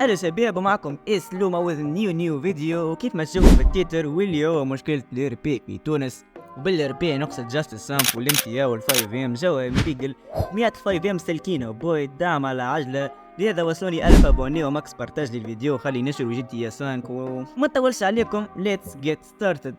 أهلا شباب، معكم اسلوما with نيو فيديو. وكيف ما تشوفوا في التيتر واللي هو مشكلة الاربي في تونس، وبالاربي نقصد جاستس سامب والامتيا والفايف ام جوا ميديقل 100 5 ام سلكينة بوي دعم على عجلة. لهذا وصلوني 1000 ابوني وماكس بارتاج للفيديو، خلي نشروا جي تي 5 وما نطولش عليكم. ليتس جيت ستارتد.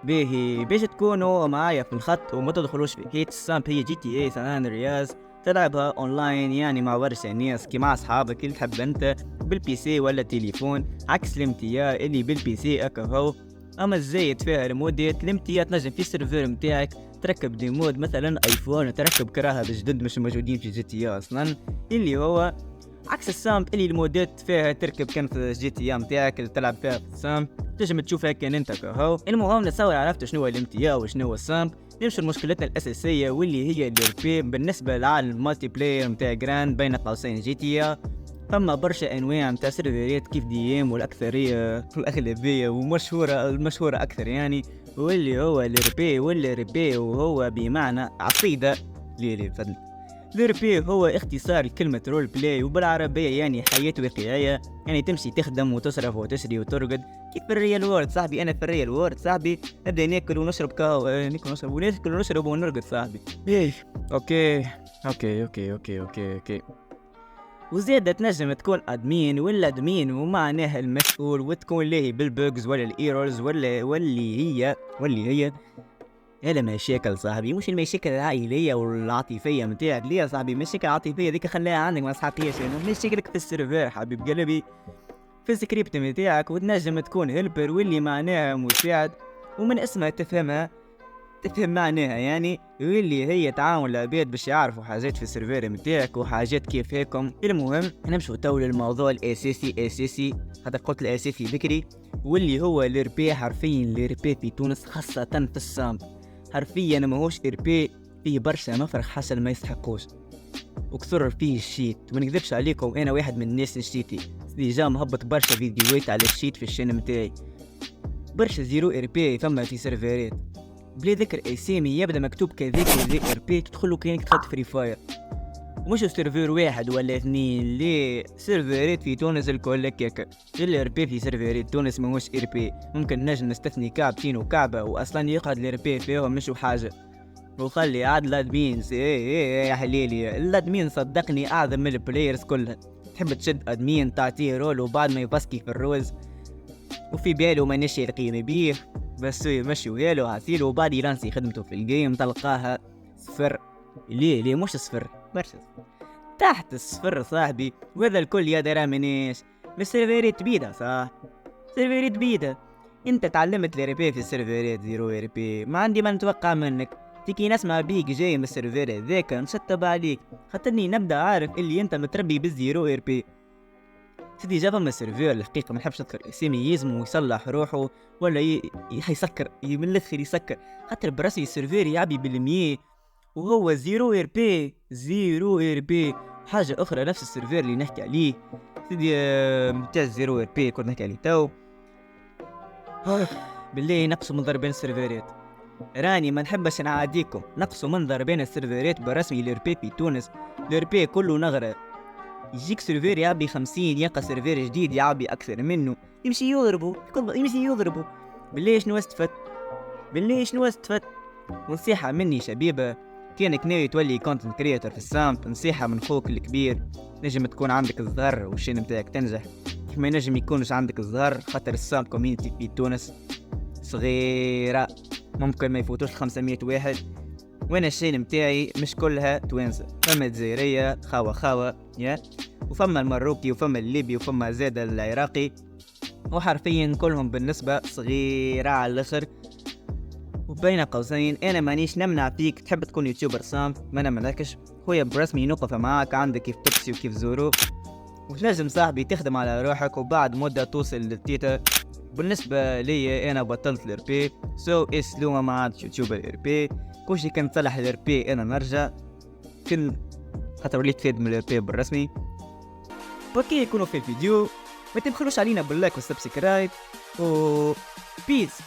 باهي باش تكونوا معايا في الخط وما تدخلوش في هيت السامب، هي جي تي اي سان رياض تلعبها اونلاين يعني مع برشا ناس كي مع اصحابك اللي تحب انت بالبي سي ولا تليفون، عكس الامتياز اللي بالبي سي اكا هو. اما الزايد فيها المودات، الامتياز تنجم في السيرفر متاعك تركب دي مود مثلا ايفون، تركب كراها بجدد مش موجودين في جي تي اصلا، اللي هو عكس السامب اللي المودات فيها تركب كان في جي تي متاعك اللي تلعب فيها في السامب تنجم تشوفها كان انت كهو. المهم نتصور عرفت شنو هو الامتياز وشنو هو السامب، نمشي لمشكلتنا الاساسيه واللي هي الاربي بالنسبه للعالم المالتي بلاير متاع جراند بين قوسين جي تي. فما برشا انواع متاع سيرفرات كيف دي ام، والاكثريه الاغلبيه ومشهوره المشهوره اكثر يعني واللي هو الاربي وهو بمعنى عقيده ليلي فضل. الاربي هو اختصار كلمة رول بلاي، وبالعربية يعني حياة واقعية، يعني تمشي تخدم وتصرف وتشري وترقد كيف في الريال وورد صاحبي. انا في الريال وورد صاحبي نبدا ناكل ونشرب قهوة، ناكل ونشرب ونرقد صاحبي. ايه اوكي. وزيادة تنجم تكون ادمين ولا ادمين ومعناها المسؤول، وتكون لاهي بالبوجز ولا الايرورز واللي هي هذا مشاكل صاحبي، مش المشاكل العائلية والعاطفية متاعك. ليه يا صاحبي مشاكل عاطفية ذيك خليها عندك ما صحتيش، يعني مشاكلك في السيرفر حبيب قلبي في السكريبت متاعك، وتنجم تكون هيلبر واللي معناها مساعد، ومن اسمها تفهم معناها يعني واللي هي تعاون العباد باش يعرفوا حاجات في السيرفر متاعك وحاجات كيف هيكم. المهم نمشوا تو للموضوع الاساسي هذا قلت الاساسي بكري، واللي هو الاربي. حرفيا الاربي في تونس خاصة في السامب حرفيا ماهوش اربي، فيه برشا مفرق حسن ما يستحقوش وكثر فيه الشيت. وما نكذبش عليكم انا واحد من الناس الشيتي جا مهبط برشا فيديوهات على الشيت في الشين متاعي، برشا زيرو اربي فما في سيرفرات بلا ذكر اسامي يبدا مكتوب كذا اربي تدخلوا كانك تحط فري فاير، ومش سيرفر واحد ولا اثنين، ليه سيرفرات في تونس الكل هكاك. الاربي في سيرفرات تونس ماهوش اربي، ممكن نجم نستثني كعبتين وكعبه واصلا يقعد الاربي فيهم مش حاجه، وخلي عاد الادمينز ايه يا حليلي. الادمين صدقني اعظم من البلايرز كلها، تحب تشد ادمين تعطيه رول وبعد ما يبسكي في الروز وفي باله ما نشي القيمه بيه بس يمشي ويالو عسيل، وبعد يلانسي خدمته في الجيم تلقاها صفر. ليه مش صفر، برشا تحت الصفر صاحبي. وهذا الكل يا درا منيش بالسيرفرات بيدا صح، سيرفرات بيدا. انت تعلمت الاربي في السيرفرات زيرو اربي، ما عندي ما نتوقع منك. تيكي نسمع بيك جاي من السيرفر هذاك نشطب عليك، خاطرني نبدا عارف اللي انت متربي بالزيرو اربي. سيدي جابا من السيرفر الحقيقة ما نحبش نذكر اسامي، يزمو يصلح روحه ولا يسكر من الاخر يسكر، خاطر براسي السيرفر يعبي بالمية وهو زيرو ار بي. حاجة اخرى نفس السيرفر اللي نحكي عليه سيدي متاع زيرو ار بي كنا نحكي عليه تو. بالله نقصوا من ضربين السيرفرات، راني ما نحبش نعاديكم، نقصوا من ضربين السيرفرات برسمي الاربي في تونس. الاربي كله نغرة، يجيك سيرفر يعبي 50 يلقى سيرفر جديد يعبي اكثر منه يمشي يضربه. بالله شنو استفدت. ونصيحة مني شبيبة، كانك ناوي تولي كونتنت كرياتور في السامب، نصيحة من خوك الكبير، نجم تكون عندك الظهر والشين متاعك تنجح كيف ما نجم يكونش عندك الظهر، خاطر السامب كوميونيتي في تونس صغيرة، ممكن ما يفوتوش 500 واحد، وانا الشين متاعي مش كلها توانسة، فما الجزائرية خاوة يا، وفما المروكي وفما الليبي وفما زاد العراقي، وحرفيا كلهم بالنسبة صغيرة على الاخر. وبين قوسين انا مانيش نمنع فيك تحب تكون يوتيوبر سامب، ما نمنعكش خويا برسمي نوقف معاك عندك كيف توكسي وكيف زورو، ولازم صاحبي تخدم على روحك وبعد مدة توصل للتيتا. بالنسبة لي انا بطلت الاربي اسلوما ما عادش يوتيوبر الاربي، كوشي كان تصلح الاربي انا نرجع كن خاطر وليت فيد من الاربي بالرسمي. بكي يكونوا في الفيديو، ما تبخلوش علينا باللايك والسبسكرايب و بيس.